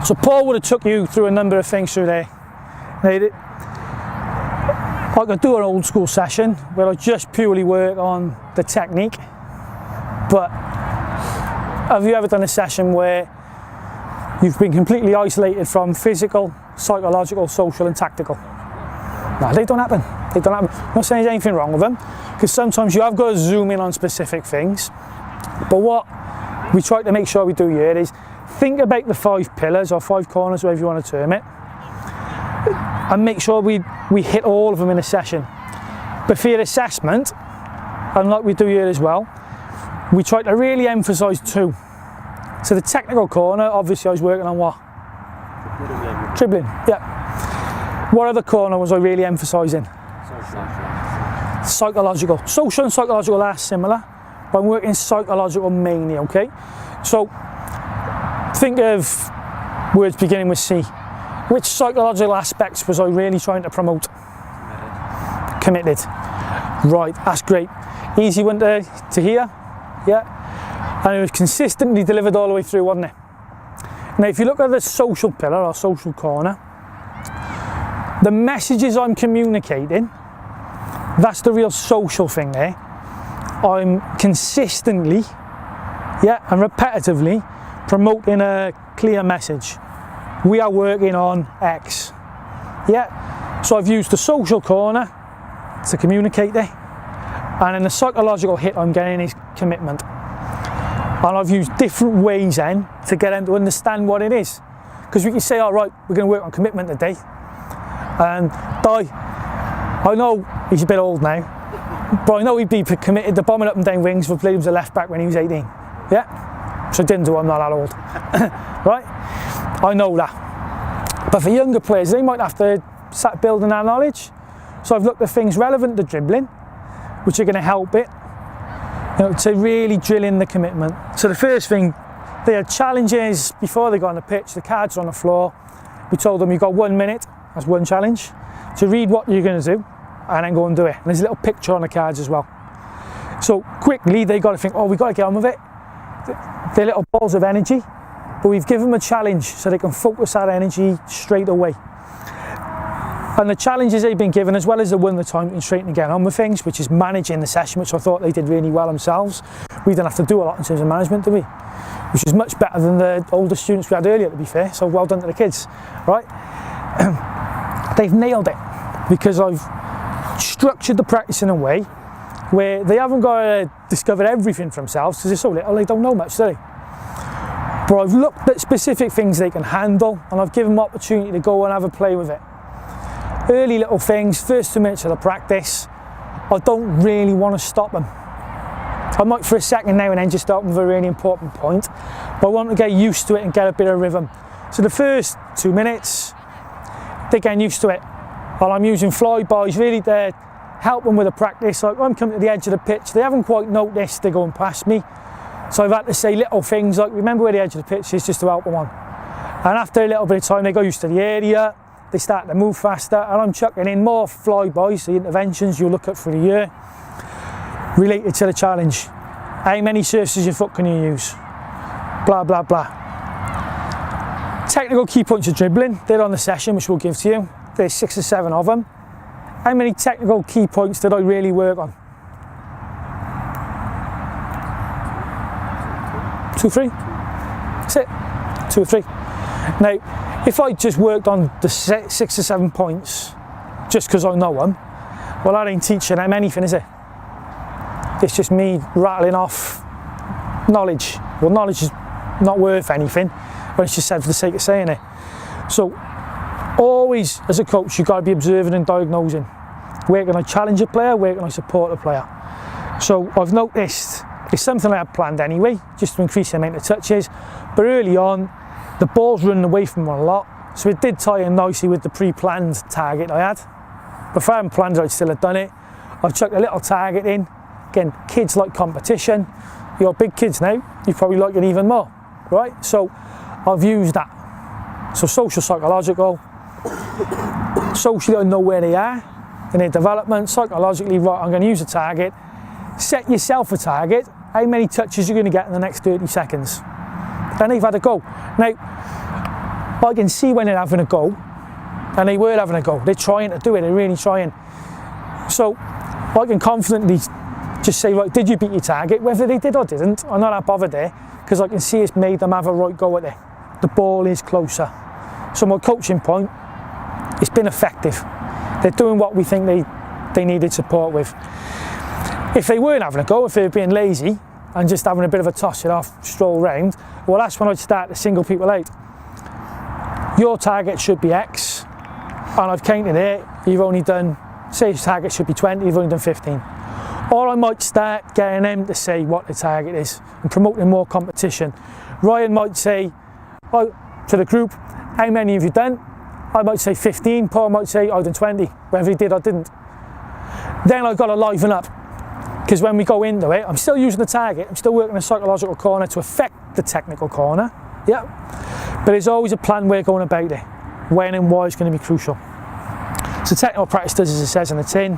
So Paul would have took you through a number of things through there. Now, I could do an old school session where I just purely work on the technique, but have you ever done a session where you've been completely isolated from physical, psychological, social and tactical? No, they don't happen. They don't happen. I'm not saying there's anything wrong with them, because sometimes you have got to zoom in on specific things, but what we try to make sure we do here is think about the 5 pillars or 5 corners, whatever you want to term it, and make sure we hit all of them in a session. But for your assessment, and like we do here as well, we try to really emphasise 2. So the technical corner, obviously I was working on what? Dribbling, yeah. What other corner was I really emphasising? Psychological. Social and psychological are similar, but I'm working psychological mainly, okay? So think of words beginning with C. Which psychological aspects was I really trying to promote? Committed. Right, that's great. Easy one to hear, yeah? And it was consistently delivered all the way through, wasn't it? Now, if you look at the social pillar or social corner, the messages I'm communicating, that's the real social thing there. I'm consistently, yeah, and repetitively promoting a clear message. We are working on X. Yeah, so I've used the social corner to communicate there, and in the psychological hit I'm getting is commitment. And I've used different ways then to get them to understand what it is. Because we can say, all right, we're going to work on commitment today. And I know he's a bit old now, but I know he'd be committed to bombing up and down wings for playing as a left back when he was 18. Yeah? So I didn't do, I'm not that old. Right? I know that. But for younger players, they might have to start building that knowledge. So I've looked at things relevant to dribbling, which are going to help it, you know, to really drill in the commitment. So the first thing, they had challenges before they got on the pitch, the cards are on the floor. We told them you've got 1 minute, that's one challenge, to read what you're going to do and then go and do it. And there's a little picture on the cards as well. So quickly they got to think, oh, we've got to get on with it. They're little balls of energy, but we've given them a challenge so they can focus that energy straight away. And the challenges they've been given, as well as the one the time in straight and get on with things, which is managing the session, which I thought they did really well themselves. We didn't have to do a lot in terms of management, do we? Which is much better than the older students we had earlier, to be fair, so well done to the kids, right? They've nailed it, because I've structured the practice in a way where they haven't got to discover everything for themselves, because they're so little, they don't know much, do they? But I've looked at specific things they can handle, and I've given them opportunity to go and have a play with it. Early little things, first 2 minutes of the practice, I don't really want to stop them. I might for a second now and then just start with a really important point, but I want to get used to it and get a bit of rhythm. So the first 2 minutes, they're getting used to it. And I'm using flybys really to help them with the practice. Like when I'm coming to the edge of the pitch, they haven't quite noticed they're going past me. So I've had to say little things like, remember where the edge of the pitch is, just to help them on. And after a little bit of time, they go used to the area, they start to move faster, and I'm chucking in more flybys, the interventions you'll look at for the year, related to the challenge. How many surfaces your foot can you use? Blah, blah, blah. Technical key points of dribbling, they're on the session, which we'll give to you. There's 6 or 7 of them. How many technical key points did I really work on? 2, 3? That's it. 2 or 3. Now, if I just worked on the 6 or 7 points just because I know them, well, that ain't teaching them anything, is it? It's just me rattling off knowledge. Well, knowledge is not worth anything, but it's just said for the sake of saying it. So, always as a coach, you've got to be observing and diagnosing. Where can I challenge a player? Where can I support a player? So, I've noticed it's something I had planned anyway, just to increase the amount of touches, but early on, the ball's running away from one a lot, so it did tie in nicely with the pre-planned target I had. But if I hadn't planned it, I'd still have done it. I've chucked a little target in. Again, kids like competition. You're big kids now, you probably like it even more, right? So I've used that. So social, psychological. Socially, I know where they are in their development. Psychologically, right, I'm going to use a target. Set yourself a target. How many touches you're going to get in the next 30 seconds? And they've had a go. Now, I can see when they're having a go, and they were having a go. They're trying to do it, they're really trying. So I can confidently just say, right, did you beat your target? Whether they did or didn't, I'm not that bothered there, because I can see it's made them have a right go at it. The ball is closer. So my coaching point, it's been effective. They're doing what we think they needed support with. If they weren't having a go, if they were being lazy and just having a bit of a toss it off, stroll round, well, that's when I'd start to single people out. Your target should be X, and I've counted it, you've only done, say your target should be 20, you've only done 15. Or I might start getting them to say what the target is and promoting more competition. Ryan might say, oh, to the group, how many have you done? I might say 15, Paul might say I've done 20, whether he did or didn't. Then I've got to liven up, because when we go into it, I'm still using the target, I'm still working the psychological corner to affect the technical corner, yeah. But there's always a plan way of going about it. When and why is going to be crucial. So technical practice does as it says in the tin.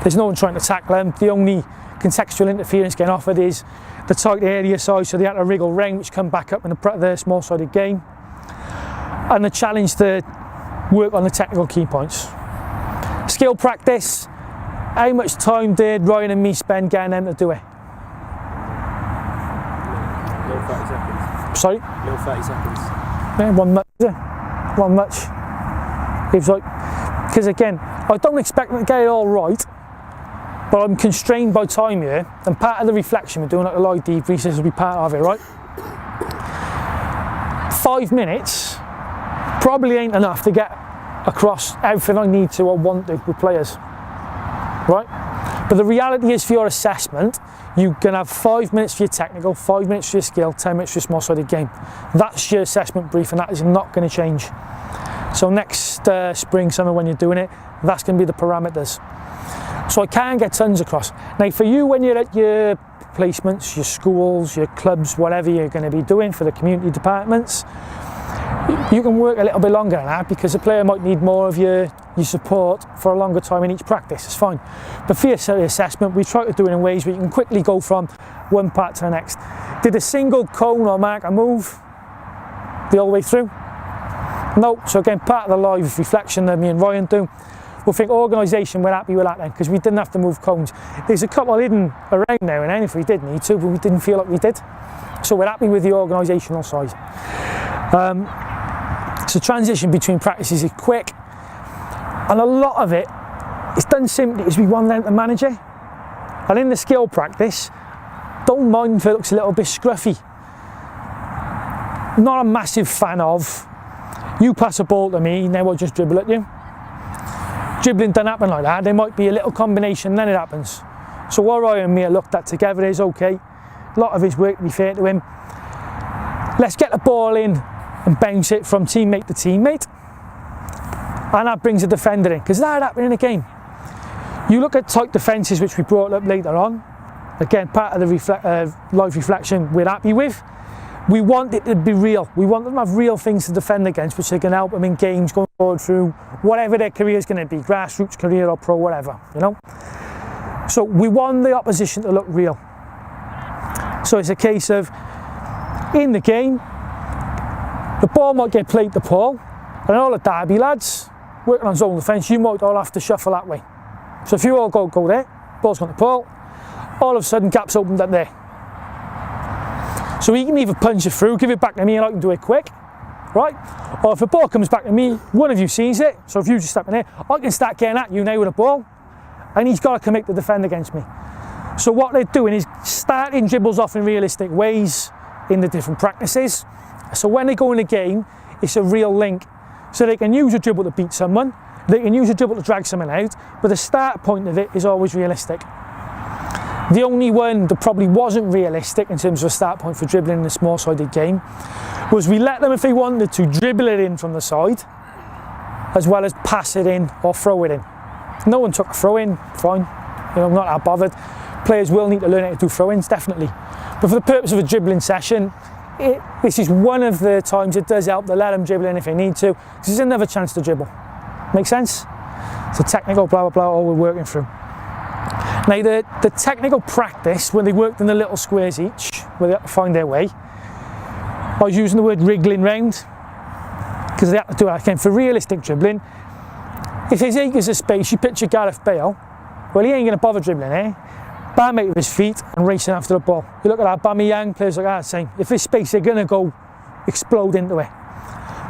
There's no one trying to tackle them. The only contextual interference getting offered is the tight area size, so they had to wriggle round, which come back up in the small-sided game. And the challenge to work on the technical key points. Skill practice. How much time did Ryan and me spend getting them to do it? Little 30 seconds. Sorry? Little 30 seconds. Yeah, one much. Yeah. One much. It was like, because again, I don't expect them to get it all right, but I'm constrained by time here, and part of the reflection we're doing at the live debrief, this will be part of it, right? 5 minutes probably ain't enough to get across everything I need to or want to with players, right? But the reality is, for your assessment, you can have 5 minutes for your technical, 5 minutes for your skill, 10 minutes for your small-sided game. That's your assessment brief, and that is not going to change. So next spring, summer, when you're doing it, that's going to be the parameters. So I can get tons across. Now for you, when you're at your placements, your schools, your clubs, whatever you're going to be doing for the community departments, you can work a little bit longer than that, because a player might need more of your support for a longer time in each practice. It's fine. But for your assessment, we try to do it in ways where you can quickly go from one part to the next. Did a single cone or marker move the whole way through? No. So again, part of the live reflection that me and Ryan do, we'll think organisation, we're happy with that then, because we didn't have to move cones. There's a couple hidden around now and then if we did need to, but we didn't feel like we did. So we're happy with the organisational side. So transition between practices is quick, and a lot of it is done simply as we want them to manage it. And in the skill practice, don't mind if it looks a little bit scruffy. Not a massive fan of, you pass a ball to me, now I'll just dribble at you. Dribbling doesn't happen like that. There might be a little combination, then it happens. So what Ryan and me have looked at together is, okay, a lot of his work, to be fair to him, let's get the ball in and bounce it from teammate to teammate, and that brings a defender in, because that happened in a game. You look at tight defences, which we brought up later on, again part of the live reflection we're happy with. We want it to be real. We want them to have real things to defend against, which they can help them in games going forward through whatever their career is going to be, grassroots career or pro, whatever, you know. So we want the opposition to look real. So it's a case of, in the game, the ball might get played to Paul, and all the Derby lads working on zone defence, you might all have to shuffle that way. So if you all go there, ball's gone to Paul, all of a sudden gaps opened up there. So he can either punch it through, give it back to me, and I can do it quick, right? Or if the ball comes back to me, one of you sees it, so if you just step in there, I can start getting at you now with a ball, and he's got to commit to defend against me. So what they're doing is starting dribbles off in realistic ways in the different practices. So when they go in a game, it's a real link. So they can use a dribble to beat someone, they can use a dribble to drag someone out, but the start point of it is always realistic. The only one that probably wasn't realistic in terms of a start point for dribbling in a small-sided game was we let them, if they wanted to, dribble it in from the side, as well as pass it in or throw it in. No one took a throw in, fine, you know, I'm not that bothered. Players will need to learn how to do throw-ins, definitely. But for the purpose of a dribbling session, this is one of the times it does help to let them dribble in if they need to, because there's another chance to dribble. Make sense? So technical, blah, blah, blah, all we're working through. Now the technical practice, when they worked in the little squares each, where they had to find their way, I was using the word wriggling round, because they have to do that again for realistic dribbling. If there's acres of space, you picture Gareth Bale, well, he ain't going to bother dribbling, eh? Bam out with his feet and racing after the ball. You look at that, Young players like that, same. If there's space, they're going to go explode into it.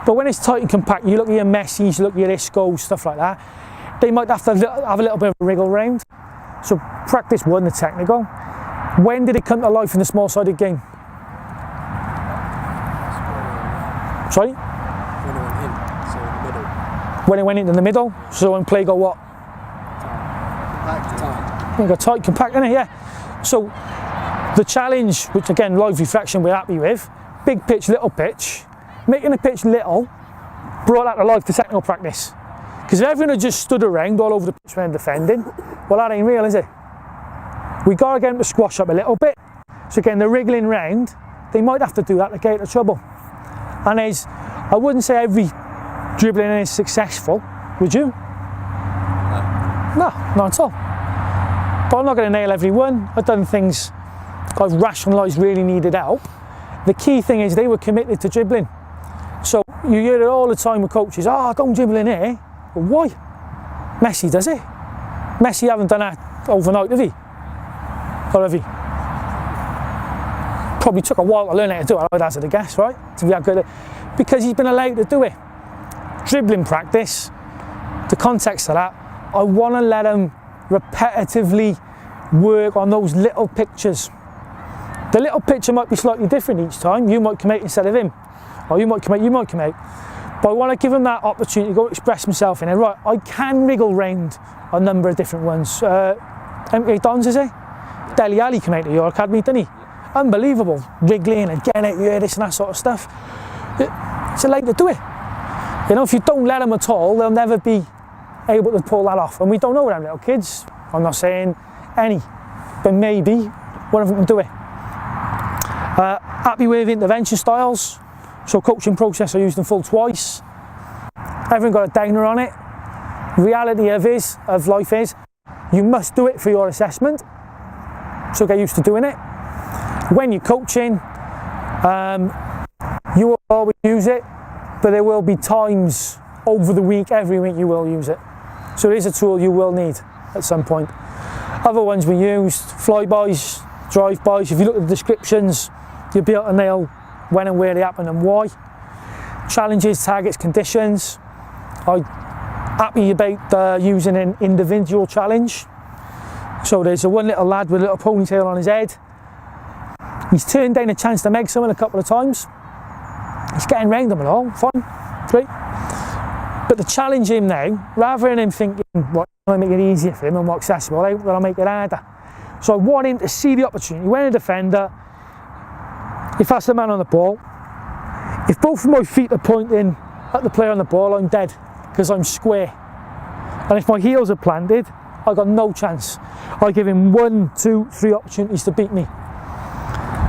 But when it's tight and compact, you look at your Messis, you look at your Isco, stuff like that, they might have to have a little bit of a wriggle round. So practice one, the technical. When did it come to life in the small-sided game? Sorry? When it went in, so in the middle. When it went into the middle, so when play go what? Tight. You got tight, compact, innit? Yeah. So the challenge, which again, live reflection we're happy with, big pitch, little pitch, making the pitch little, brought that to life to technical practice. Because if everyone had just stood around all over the pitch when defending, well, that ain't real, is it? We got to get them to squash up a little bit. So again, the wriggling round, they might have to do that to get out of trouble. And I wouldn't say every dribbling is successful, would you? No, not at all. But I'm not going to nail every one. I've done things I've rationalised really needed help. The key thing is they were committed to dribbling. So you hear it all the time with coaches, don't dribble in here. Well, why? Messi does it. Messi haven't done that overnight, have he? Or have he? Probably took a while to learn how to do it, I'd hazard a guess, right? To be that good at it. Because he's been allowed to do it. Dribbling practice, the context of that, I want to let him repetitively work on those little pictures. The little picture might be slightly different each time. You might come out instead of him. Or you might come out. But I want to give him that opportunity to go express himself in it. Right, I can wriggle round a number of different ones. MK Dons, is it? Dele Alli came out of your academy, didn't he? Unbelievable. Wriggling and getting out here, this and that sort of stuff. It's a way to do it. You know, if you don't let them at all, they'll never be able to pull that off. And we don't know them little kids. I'm not saying any, but maybe one of them can do it. Happy with intervention styles. So coaching process, I used them full twice. Everyone got a downer on it. Reality of life is, you must do it for your assessment. So get used to doing it. When you're coaching, you will always use it, but there will be times over the week, every week you will use it. So it is a tool you will need at some point. Other ones we used, flybys, drive-bys. If you look at the descriptions, you'll be able to nail when and where they happen and why. Challenges, targets, conditions. I'm happy about using an individual challenge. So there's one little lad with a little ponytail on his head. He's turned down a chance to make someone a couple of times. He's getting round them and all, fine, great. But to challenge him now, rather than him thinking, what, I'm going to make it easier for him and more accessible, I'm going to make it harder. So I want him to see the opportunity. When a defender, if that's the man on the ball, if both of my feet are pointing at the player on the ball, I'm dead, because I'm square. And if my heels are planted, I've got no chance. I give him 1, 2, 3 opportunities to beat me.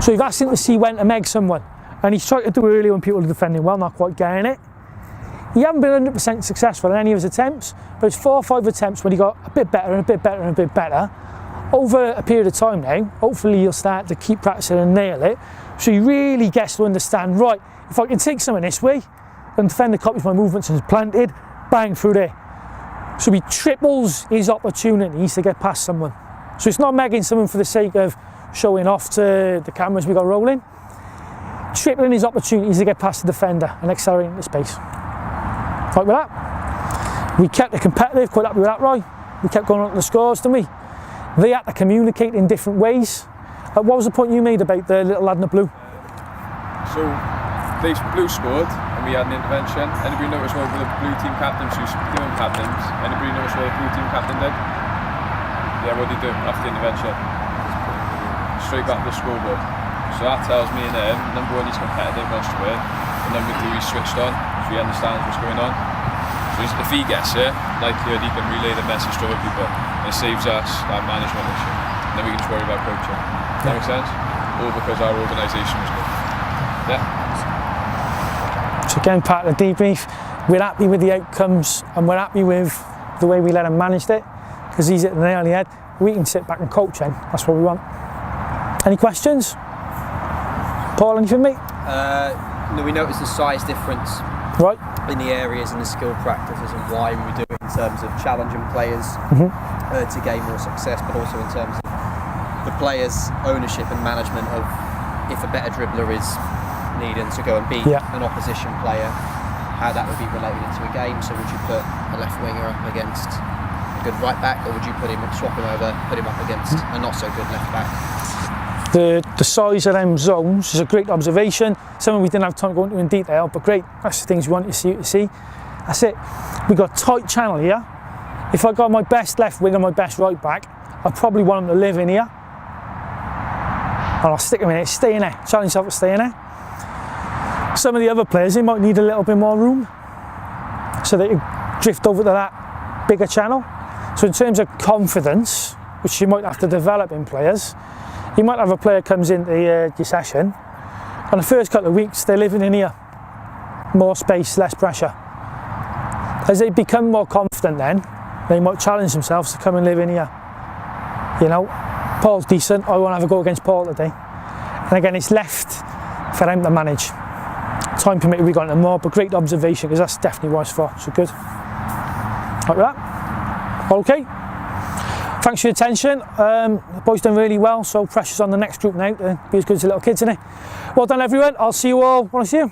So you've asked him to see when to meg someone, and he's tried to do it earlier when people are defending well, not quite getting it. He hasn't been 100% successful in any of his attempts, but it's 4 or 5 attempts when he got a bit better and a bit better and a bit better. Over a period of time now, hopefully he'll start to keep practicing and nail it, so he really gets to understand, right, if I can take someone this way, and defender copies my movements and is planted, bang, through there. So he triples his opportunities to get past someone. So it's not megging someone for the sake of showing off to the cameras we got rolling. Tripling his opportunities to get past the defender and accelerating the space. Right with that. We kept it competitive, quite happy with that, right? We kept going on to the scores, didn't we? They had to communicate in different ways. What was the point you made about the little lad in the blue? So, the blue scored and we had an intervention. Anybody notice what the blue team captains used to do? Captains? Anybody notice what the blue team captain did? Yeah, what did he do after the intervention? Straight back to the scoreboard. So that tells me and him, number one, he's competitive, wants to win. And number two, he's switched on, so he understands what's going on. So if he gets it, likelihood he can relay the message to other people. It saves us that management issue. And then we can just worry about coaching. Does that make sense? All because our organisation was good. Yeah. So again, part of the debrief, we're happy with the outcomes and we're happy with the way we let him manage it, because he's at the nail on the head. We can sit back and coach him. That's what we want. Any questions? Paul, anything, mate? No, we noticed the size difference. Right. in the areas and the skill practices and why we do it in terms of challenging players to gain more success, but also in terms of the players' ownership and management of if a better dribbler is needing to go and beat an opposition player, how that would be related into a game. So would you put a left winger up against a good right back, or would you swap him over, put him up against a not so good left back? The size of them zones is a great observation, something we didn't have time to go into in detail, but great, that's the things we want you to see. That's it. We've got a tight channel here. If I got my best left winger and my best right back, I probably want them to live in here. And I'll stick them in it, stay in there, challenge yourself to stay in there. Some of the other players, they might need a little bit more room, so they can drift over to that bigger channel. So in terms of confidence, which you might have to develop in players, you might have a player comes into your session, and the first couple of weeks they're living in here, more space, less pressure. As they become more confident, then they might challenge themselves to come and live in here. You know, Paul's decent, I want to have a go against Paul today. And again, it's left for them to manage. Time permitted, we got into more, but great observation, because that's definitely what it's for. So good. Like that. Okay. Thanks for your attention. The boys done really well, so pressure's on the next group now to be as good as the little kids, innit? Well done, everyone. I'll see you all when I see you.